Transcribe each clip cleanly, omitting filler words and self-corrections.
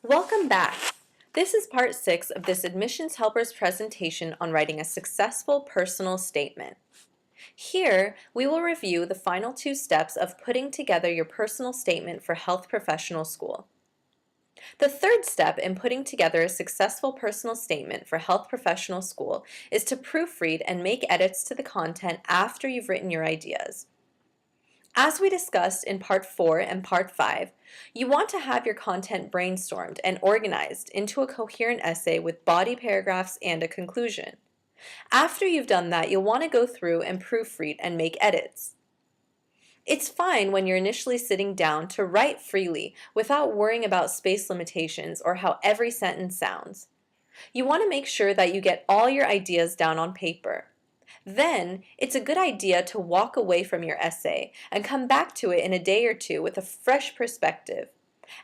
Welcome back. This is part 6 of this Admissions Helpers presentation on writing a successful personal statement. Here, we will review the final 2 steps of putting together your personal statement for health professional school. The third step in putting together a successful personal statement for health professional school is to proofread and make edits to the content after you've written your ideas. As we discussed in Part 4 and Part 5, you want to have your content brainstormed and organized into a coherent essay with body paragraphs and a conclusion. After you've done that, you'll want to go through and proofread and make edits. It's fine when you're initially sitting down to write freely without worrying about space limitations or how every sentence sounds. You want to make sure that you get all your ideas down on paper. Then, it's a good idea to walk away from your essay and come back to it in a day or two with a fresh perspective.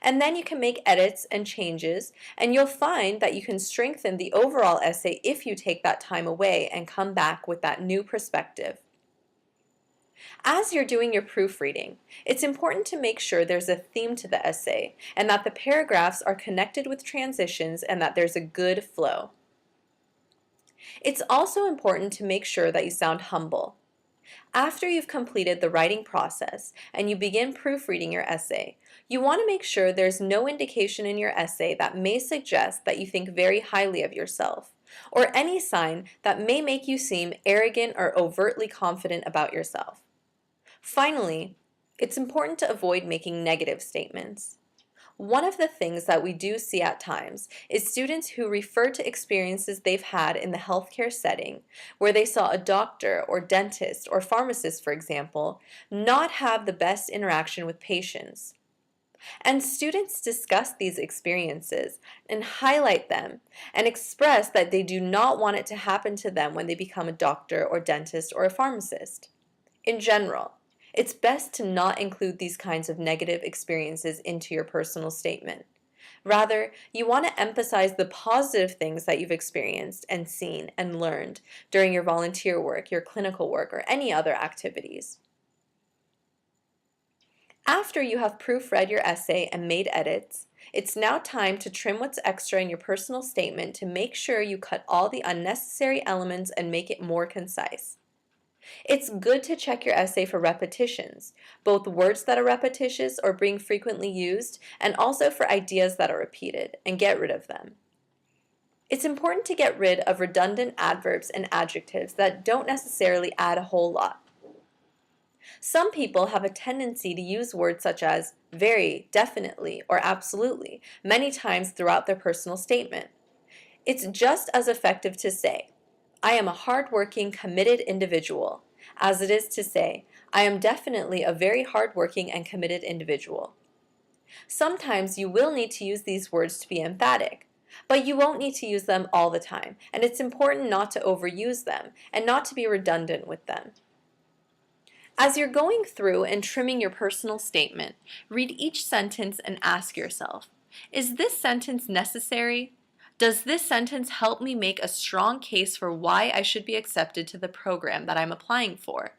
And then you can make edits and changes, and you'll find that you can strengthen the overall essay if you take that time away and come back with that new perspective. As you're doing your proofreading, it's important to make sure there's a theme to the essay and that the paragraphs are connected with transitions and that there's a good flow. It's also important to make sure that you sound humble. After you've completed the writing process and you begin proofreading your essay, you want to make sure there's no indication in your essay that may suggest that you think very highly of yourself, or any sign that may make you seem arrogant or overtly confident about yourself. Finally, it's important to avoid making negative statements. One of the things that we do see at times is students who refer to experiences they've had in the healthcare setting, where they saw a doctor or dentist or pharmacist, for example, not have the best interaction with patients. And students discuss these experiences and highlight them and express that they do not want it to happen to them when they become a doctor or dentist or a pharmacist. In general, it's best to not include these kinds of negative experiences into your personal statement. Rather, you want to emphasize the positive things that you've experienced and seen and learned during your volunteer work, your clinical work, or any other activities. After you have proofread your essay and made edits, it's now time to trim what's extra in your personal statement to make sure you cut all the unnecessary elements and make it more concise. It's good to check your essay for repetitions, both words that are repetitious or being frequently used, and also for ideas that are repeated, and get rid of them. It's important to get rid of redundant adverbs and adjectives that don't necessarily add a whole lot. Some people have a tendency to use words such as very, definitely, or absolutely many times throughout their personal statement. It's just as effective to say, I am a hardworking, committed individual, as it is to say, I am definitely a very hardworking and committed individual. Sometimes you will need to use these words to be emphatic, but you won't need to use them all the time, and it's important not to overuse them and not to be redundant with them. As you're going through and trimming your personal statement, read each sentence and ask yourself, is this sentence necessary? Does this sentence help me make a strong case for why I should be accepted to the program that I'm applying for?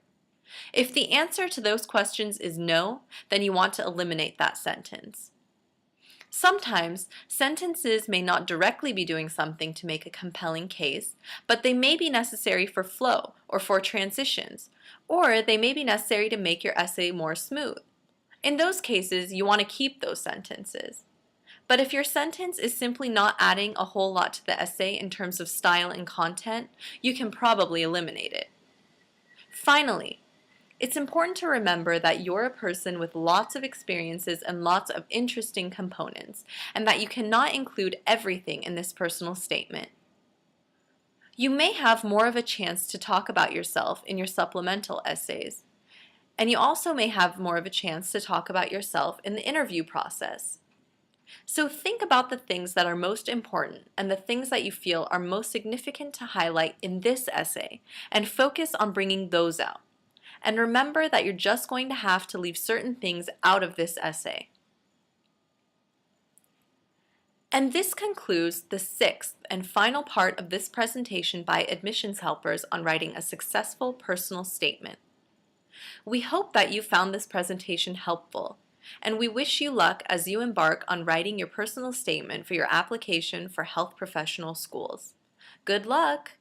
If the answer to those questions is no, then you want to eliminate that sentence. Sometimes, sentences may not directly be doing something to make a compelling case, but they may be necessary for flow or for transitions, or they may be necessary to make your essay more smooth. In those cases, you want to keep those sentences. But if your sentence is simply not adding a whole lot to the essay in terms of style and content, you can probably eliminate it. Finally, it's important to remember that you're a person with lots of experiences and lots of interesting components, and that you cannot include everything in this personal statement. You may have more of a chance to talk about yourself in your supplemental essays, and you also may have more of a chance to talk about yourself in the interview process. So think about the things that are most important and the things that you feel are most significant to highlight in this essay, and focus on bringing those out. And remember that you're just going to have to leave certain things out of this essay. And this concludes the 6th and final part of this presentation by admissions helpers on writing a successful personal statement. We hope that you found this presentation helpful. and we wish you luck as you embark on writing your personal statement for your application for health professional schools. Good luck!